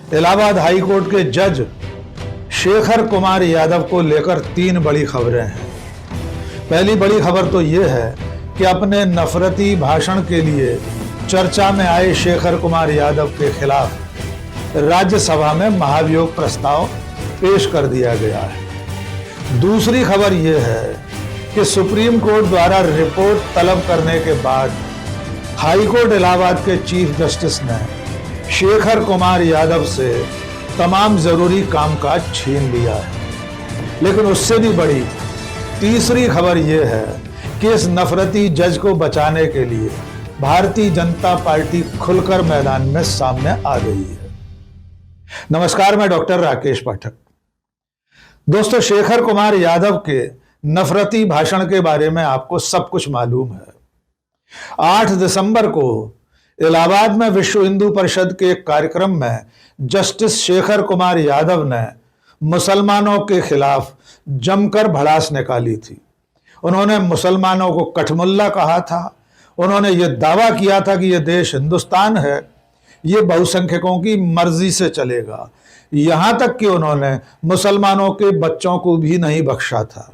Allahabad high court के जज शेखर कुमार यादव को लेकर 3 बड़ी खबरें हैं। पहली बड़ी खबर तो यह है कि अपने नफरती भाषण के लिए चर्चा में आए शेखर कुमार यादव के खिलाफ राज्यसभा में महाभियोग प्रस्ताव पेश कर दिया गया है। दूसरी खबर यह है कि सुप्रीम कोर्ट द्वारा रिपोर्ट तलब करने के बाद हाई कोर्ट इलाहाबाद के चीफ जस्टिस ने शेखर कुमार यादव से तमाम जरूरी कामकाज छीन लिया है। लेकिन उससे भी बड़ी तीसरी खबर यह है कि इस नफरती जज को बचाने के लिए भारतीय जनता पार्टी खुलकर मैदान में सामने आ गई है। नमस्कार, मैं डॉक्टर राकेश पाठक। दोस्तों, शेखर कुमार यादव के नफरती भाषण के बारे में आपको सब कुछ मालूम है। 8 दिसंबर को इलाहाबाद में विश्व हिंदू परिषद के एक कार्यक्रम में जस्टिस शेखर कुमार यादव ने मुसलमानों के खिलाफ जमकर भड़ास निकाली थी। उन्होंने मुसलमानों को कठमुल्ला कहा था। उन्होंने ये दावा किया था कि यह देश हिंदुस्तान है, ये बहुसंख्यकों की मर्जी से चलेगा। यहां तक कि उन्होंने मुसलमानों के बच्चों को भी नहीं बख्शा था।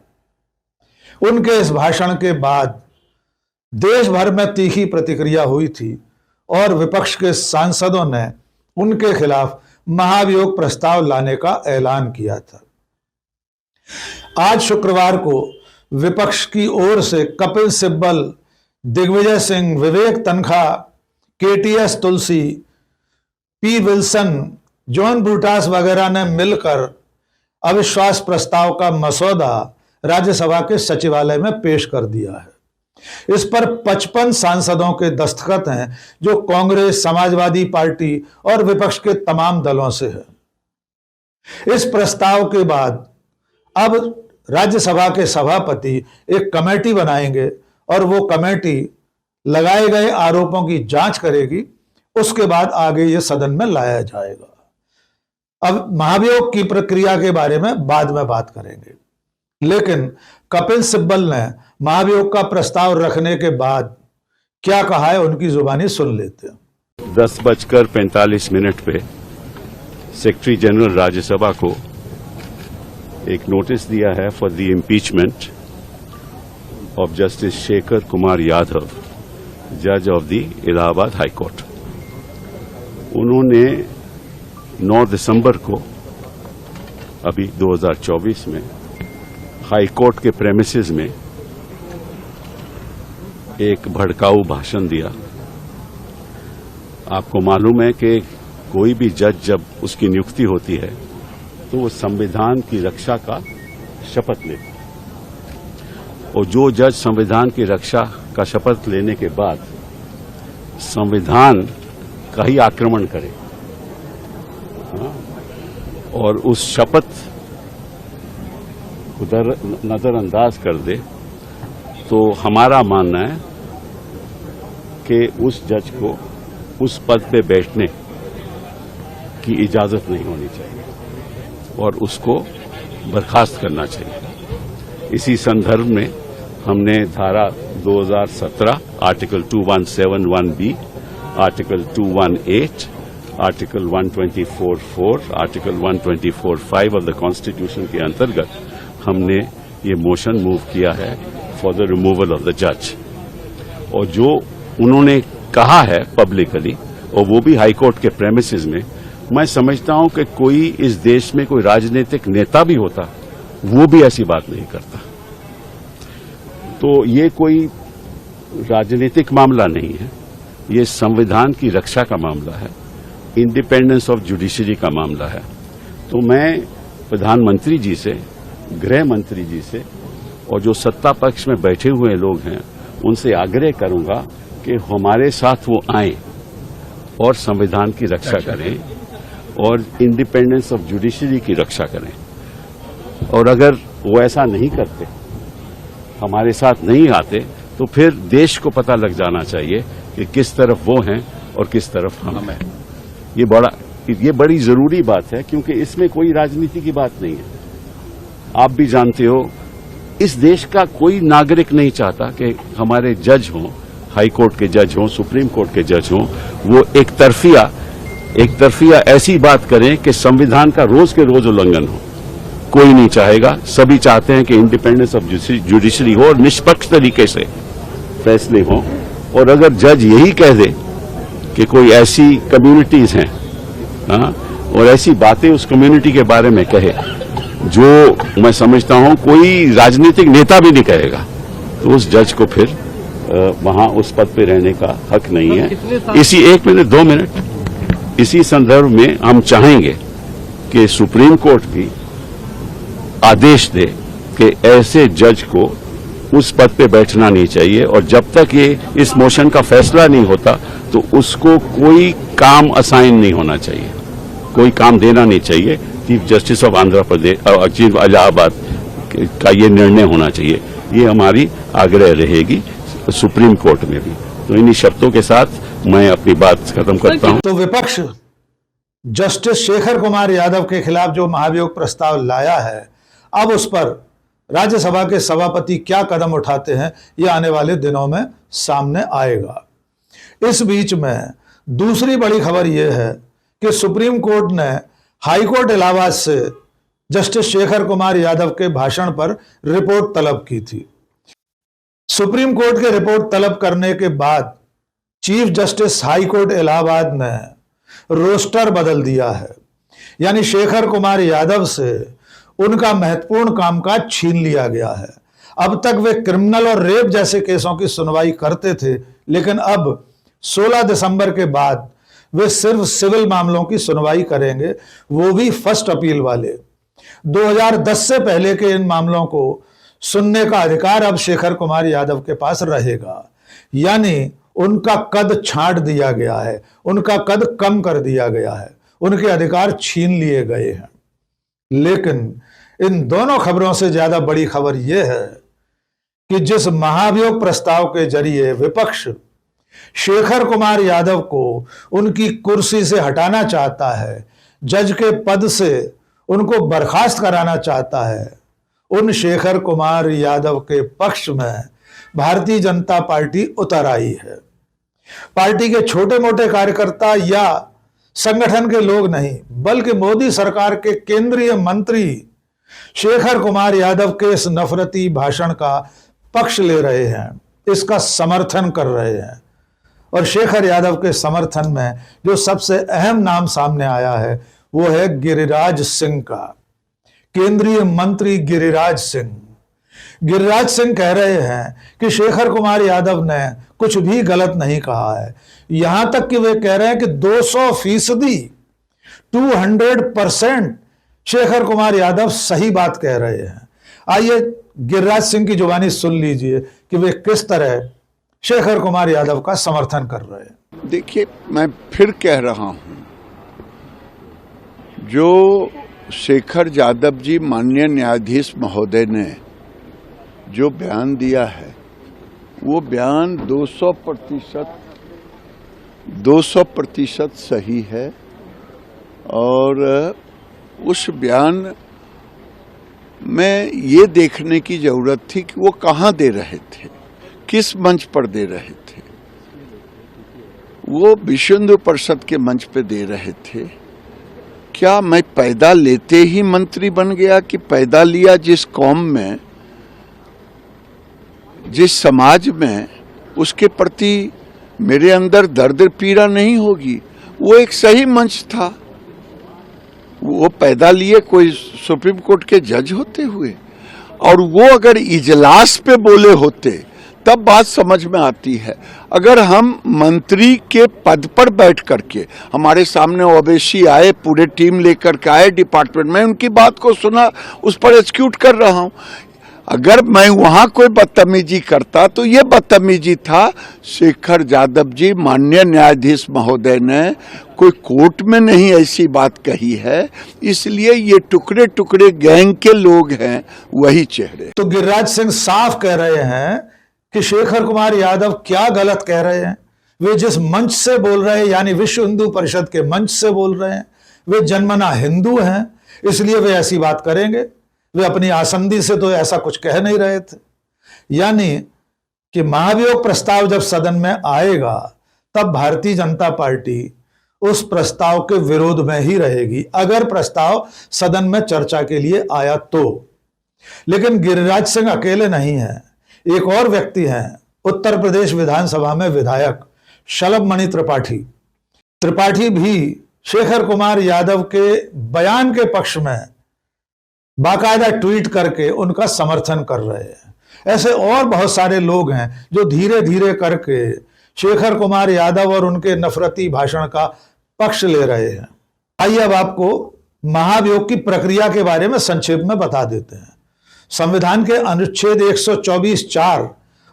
उनके इस भाषण के बाद देश भर में तीखी प्रतिक्रिया हुई थी और विपक्ष के सांसदों ने उनके खिलाफ महाभियोग प्रस्ताव लाने का ऐलान किया था। आज शुक्रवार को विपक्ष की ओर से कपिल सिब्बल, दिग्विजय सिंह, विवेक तनखा, केटीएस तुलसी, पी विल्सन, जॉन ब्रूटास वगैरह ने मिलकर अविश्वास प्रस्ताव का मसौदा राज्यसभा के सचिवालय में पेश कर दिया है। इस पर 55 सांसदों के दस्तखत हैं, जो कांग्रेस, समाजवादी पार्टी और विपक्ष के तमाम दलों से है। इस प्रस्ताव के बाद अब राज्यसभा के सभापति एक कमेटी बनाएंगे और वो कमेटी लगाए गए आरोपों की जांच करेगी। उसके बाद आगे ये सदन में लाया जाएगा। अब महाभियोग की प्रक्रिया के बारे में बाद में बात करेंगे, लेकिन कपिल सिब्बल ने महाभियोग का प्रस्ताव रखने के बाद क्या कहा है, उनकी जुबानी सुन लेते हैं। 10:45 पे सेक्रेटरी जनरल राज्यसभा को एक नोटिस दिया है for the impeachment of justice Shekhar Kumar Yadav, जज of the Allahabad high court. उन्होंने 9 दिसंबर को अभी 2024 में हाई कोर्ट के प्रेमिसेस में एक भड़काऊ भाषण दिया। आपको मालूम है कि कोई भी जज जब उसकी नियुक्ति होती है तो वो संविधान की रक्षा का शपथ लेता है, और जो जज संविधान की रक्षा का शपथ लेने के बाद संविधान का ही आक्रमण करे और उस शपथ को नजरअंदाज कर दे, तो हमारा मानना है कि उस जज को उस पद पे बैठने की इजाजत नहीं होनी चाहिए और उसको बर्खास्त करना चाहिए। इसी संदर्भ में हमने धारा 2017, article 2171B, article 218, article 124(4), article 124(5) of the constitution के अंतर्गत हमने ये मोशन मूव किया है for the removal of the जज। और जो उन्होंने कहा है पब्लिकली, और वो भी हाई कोर्ट के प्रेमिसेस में, मैं समझता हूं कि कोई इस देश में कोई राजनीतिक नेता भी होता वो भी ऐसी बात नहीं करता। तो ये कोई राजनीतिक मामला नहीं है, ये संविधान की रक्षा का मामला है, इंडिपेंडेंस ऑफ जुडिशरी का मामला है। तो मैं प्रधानमंत्री जी से, गृह मंत्री जी से और जो सत्ता पक्ष में बैठे हुए लोग हैं उनसे आग्रह करूंगा कि हमारे साथ वो आएं और संविधान की रक्षा करें और इंडिपेंडेंस ऑफ जुडिशरी की रक्षा करें। और अगर वो ऐसा नहीं करते, हमारे साथ नहीं आते, तो फिर देश को पता लग जाना चाहिए कि किस तरफ वो हैं और किस तरफ हम हैं। ये बड़ी जरूरी बात है, क्योंकि इसमें कोई राजनीति की बात नहीं है। आप भी जानते हो, इस देश का कोई नागरिक नहीं चाहता कि हमारे जज हों, हाई कोर्ट के जज हों, सुप्रीम कोर्ट के जज हों, वो एक तरफिया एक तरफिया ऐसी बात करें कि संविधान का रोज के रोज उल्लंघन हो। कोई नहीं चाहेगा, सभी चाहते हैं कि इंडिपेंडेंस ऑफ जुडिशरी हो और निष्पक्ष तरीके से फैसले हों। और अगर जज यही कह दे कि कोई ऐसी कम्युनिटीज हैं, हाँ, और ऐसी बातें उस कम्युनिटी के बारे में कहे जो मैं समझता हूं कोई राजनीतिक नेता भी नहीं कहेगा, तो उस जज को फिर वहां उस पद पे रहने का हक नहीं है। इसी 1 मिनट 2 मिनट इसी संदर्भ में हम चाहेंगे कि सुप्रीम कोर्ट भी आदेश दे कि ऐसे जज को उस पद पे बैठना नहीं चाहिए, और जब तक ये इस मोशन का फैसला नहीं होता तो उसको कोई काम असाइन नहीं होना चाहिए, कोई काम देना नहीं चाहिए। Chief justice of Andhra Pradesh chief Allahabad का ये निर्णय होना चाहिए। ये हमारी आग्रह रहेगी सुप्रीम कोर्ट में भी। तो इन्हीं शब्दों के साथ मैं अपनी बात खत्म करता हूं। तो विपक्ष जस्टिस शेखर कुमार यादव के खिलाफ जो महाभियोग प्रस्ताव लाया है, अब उस पर राज्यसभा के सभापति क्या कदम उठाते हैं, ये आने वाले दिनों में सामने आएगा। इस बीच में दूसरी बड़ी खबर यह है कि सुप्रीम कोर्ट ने हाई कोर्ट इलाहाबाद से जस्टिस शेखर कुमार यादव के भाषण पर रिपोर्ट तलब की थी। सुप्रीम कोर्ट के रिपोर्ट तलब करने के बाद chief justice high court Allahabad ने रोस्टर बदल दिया है, यानी शेखर कुमार यादव से उनका महत्वपूर्ण कामकाज छीन लिया गया है। अब तक वे क्रिमिनल और रेप जैसे केसों की सुनवाई करते थे, लेकिन अब 16 दिसंबर के बाद वे सिर्फ सिविल मामलों की सुनवाई करेंगे, वो भी फर्स्ट अपील वाले। 2010 से पहले के इन मामलों को सुनने का अधिकार अब शेखर कुमार यादव के पास रहेगा, यानी उनका कद छांट दिया गया है, उनका कद कम कर दिया गया है, उनके अधिकार छीन लिए गए हैं। लेकिन इन दोनों खबरों से ज्यादा बड़ी खबर यह है कि जिस महाभियोग प्रस्ताव के जरिए विपक्ष शेखर कुमार यादव को उनकी कुर्सी से हटाना चाहता है, जज के पद से उनको बर्खास्त कराना चाहता है, उन शेखर कुमार यादव के पक्ष में भारतीय जनता पार्टी उतर आई है। पार्टी के छोटे मोटे कार्यकर्ता या संगठन के लोग नहीं, बल्कि मोदी सरकार के केंद्रीय मंत्री शेखर कुमार यादव के इस नफरती भाषण का पक्ष ले रहे हैं, इसका समर्थन कर रहे हैं। और शेखर यादव के समर्थन में जो सबसे अहम नाम सामने आया है वो है गिरिराज सिंह का, केंद्रीय मंत्री गिरिराज सिंह। गिरिराज सिंह कह रहे हैं कि शेखर कुमार यादव ने कुछ भी गलत नहीं कहा है, यहां तक कि वे कह रहे हैं कि 200% 200% शेखर कुमार यादव सही बात कह रहे हैं। आइए गिरिराज सिंह की जुबानी सुन लीजिए कि वे किस तरह शेखर कुमार यादव का समर्थन कर रहे हैं। देखिए, मैं फिर कह रहा हूं, जो शेखर यादव जी माननीय न्यायाधीश महोदय ने जो बयान दिया है वो बयान 200% सही है। और उस बयान में ये देखने की जरूरत थी कि वो कहाँ दे रहे थे, किस मंच पर दे रहे थे। वो विश्व हिंदू परिषद के मंच पे दे रहे थे। क्या मैं पैदा लेते ही मंत्री बन गया कि पैदा लिया जिस कौम में, जिस समाज में, उसके प्रति मेरे अंदर दर्द पीड़ा नहीं होगी। वो एक सही मंच था। वो पैदा लिए कोई सुप्रीम कोर्ट के जज होते हुए, और वो अगर इजलास पे बोले होते तब बात समझ में आती है। अगर हम मंत्री के पद पर बैठ करके, हमारे सामने ओवैसी आए, पूरे टीम लेकर के आए डिपार्टमेंट में, उनकी बात को सुना, उस पर एग्जीक्यूट कर रहा हूं। अगर मैं वहां कोई बदतमीजी करता तो ये बदतमीजी था। शेखर यादव जी माननीय न्यायाधीश महोदय ने कोई कोर्ट में नहीं ऐसी बात कही है, इसलिए ये टुकड़े टुकड़े गैंग के लोग हैं, वही चेहरे। तो गिरिराज सिंह साफ कह रहे हैं कि शेखर कुमार यादव क्या गलत कह रहे हैं। वे जिस मंच से बोल रहे हैं, यानी विश्व हिंदू परिषद के मंच से बोल रहे हैं, वे जन्मना हिंदू हैं, इसलिए वे ऐसी बात करेंगे। वे अपनी आसंदी से तो ऐसा कुछ कह नहीं रहे थे। यानी कि महाभियोग प्रस्ताव जब सदन में आएगा तब भारतीय जनता पार्टी उस प्रस्ताव के विरोध में ही रहेगी अगर प्रस्ताव सदन में चर्चा के लिए आया तो। लेकिन गिरिराज सिंह अकेले नहीं हैं, एक और व्यक्ति हैं, उत्तर प्रदेश विधानसभा में विधायक शलभ मणि त्रिपाठी भी शेखर कुमार यादव के बयान के पक्ष में बाकायदा ट्वीट करके उनका समर्थन कर रहे हैं। ऐसे और बहुत सारे लोग हैं जो धीरे धीरे करके शेखर कुमार यादव और उनके नफरती भाषण का पक्ष ले रहे हैं। आइए अब आपको महाभियोग की प्रक्रिया के बारे में संक्षेप में बता देते हैं। संविधान के अनुच्छेद 124(4)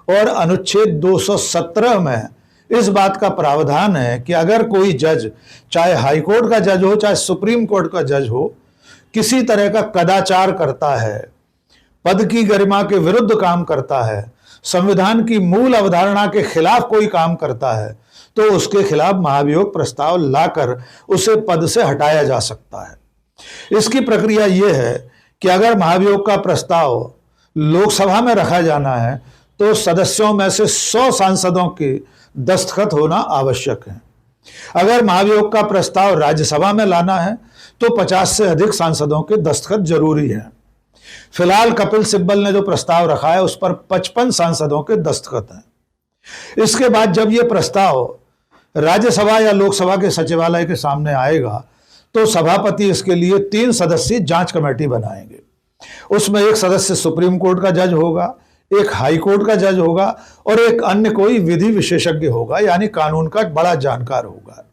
और अनुच्छेद 217 में इस बात का प्रावधान है कि अगर कोई जज, चाहे हाईकोर्ट का जज हो चाहे सुप्रीम कोर्ट का जज हो, किसी तरह का कदाचार करता है, पद की गरिमा के विरुद्ध काम करता है, संविधान की मूल अवधारणा के खिलाफ कोई काम करता है, तो उसके खिलाफ महाभियोग प्रस्ताव लाकर उसे पद से हटाया जा सकता है। इसकी प्रक्रिया यह है कि अगर महाभियोग का प्रस्ताव लोकसभा में रखा जाना है तो सदस्यों में से 100 सांसदों के दस्तखत होना आवश्यक है। अगर महाभियोग का प्रस्ताव राज्यसभा में लाना है तो 50 से अधिक सांसदों के दस्तखत जरूरी है। फिलहाल कपिल सिब्बल ने जो प्रस्ताव रखा है उस पर 55 सांसदों के दस्तखत हैं। इसके बाद जब यह प्रस्ताव राज्यसभा या लोकसभा के सचिवालय के सामने आएगा तो सभापति इसके लिए 3 सदस्यीय जांच कमेटी बनाएंगे। उसमें एक सदस्य सुप्रीम कोर्ट का जज होगा, एक हाई कोर्ट का जज होगा और एक अन्य कोई विधि विशेषज्ञ होगा, यानी कानून का बड़ा जानकार होगा।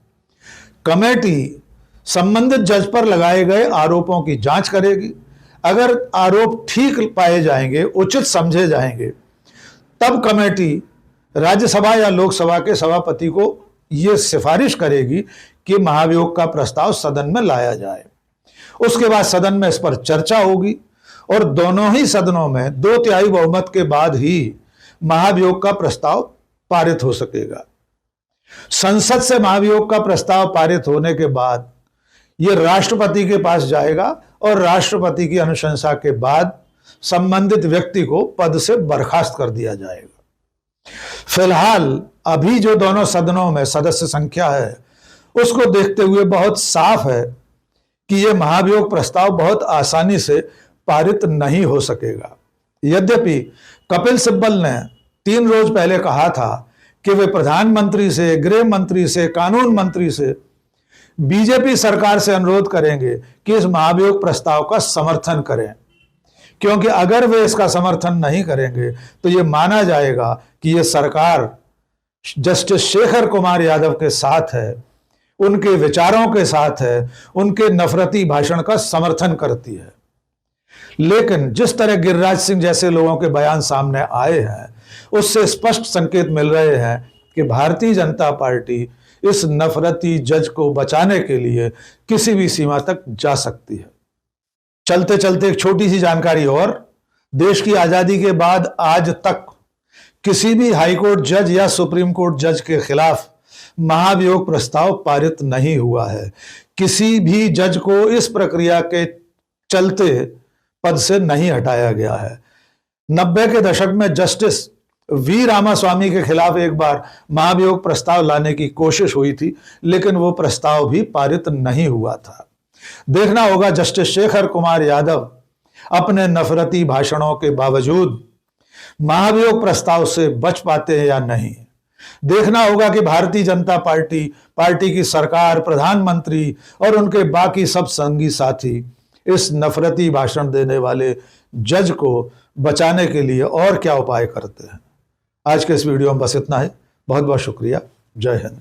कमेटी संबंधित जज पर लगाए गए आरोपों की जांच करेगी। अगर आरोप ठीक पाए जाएंगे, उचित समझे जाएंगे, तब कमेटी राज्यसभा या लोकसभा के सभापति को यह सिफारिश करेगी कि महाभियोग का प्रस्ताव सदन में लाया जाए। उसके बाद सदन में इस पर चर्चा होगी और दोनों ही सदनों में 2/3 बहुमत के बाद ही महाभियोग का प्रस्ताव पारित हो सकेगा। संसद से महाभियोग का प्रस्ताव पारित होने के बाद यह राष्ट्रपति के पास जाएगा और राष्ट्रपति की अनुशंसा के बाद संबंधित व्यक्ति को पद से बर्खास्त कर दिया जाएगा। फिलहाल अभी जो दोनों सदनों में सदस्य संख्या है उसको देखते हुए बहुत साफ है कि यह महाभियोग प्रस्ताव बहुत आसानी से पारित नहीं हो सकेगा। यद्यपि कपिल सिब्बल ने 3 रोज पहले कहा था कि वे प्रधानमंत्री से, गृह मंत्री से, कानून मंत्री से, बीजेपी सरकार से अनुरोध करेंगे कि इस महाभियोग प्रस्ताव का समर्थन करें, क्योंकि अगर वे इसका समर्थन नहीं करेंगे तो यह माना जाएगा कि यह सरकार जस्टिस शेखर कुमार यादव के साथ है, उनके विचारों के साथ है, उनके नफरती भाषण का समर्थन करती है। लेकिन जिस तरह गिरिराज सिंह जैसे लोगों के बयान सामने आए हैं उससे स्पष्ट संकेत मिल रहे हैं कि भारतीय जनता पार्टी इस नफरती जज को बचाने के लिए किसी भी सीमा तक जा सकती है। चलते चलते एक छोटी सी जानकारी और, देश की आजादी के बाद आज तक किसी भी हाईकोर्ट जज या सुप्रीम कोर्ट जज के खिलाफ महाभियोग प्रस्ताव पारित नहीं हुआ है। किसी भी जज को इस प्रक्रिया के चलते पद से नहीं हटाया गया है। 90 के दशक में जस्टिस वी रामास्वामी के खिलाफ एक बार महाभियोग प्रस्ताव लाने की कोशिश हुई थी, लेकिन वो प्रस्ताव भी पारित नहीं हुआ था। देखना होगा जस्टिस शेखर कुमार यादव अपने नफरती भाषणों के बावजूद महाभियोग प्रस्ताव से बच पाते हैं या नहीं। देखना होगा कि भारतीय जनता पार्टी की सरकार, प्रधानमंत्री और उनके बाकी सब संगी साथी इस नफरती भाषण देने वाले जज को बचाने के लिए और क्या उपाय करते हैं। आज के इस वीडियो में बस इतना ही। बहुत बहुत शुक्रिया। जय हिंद।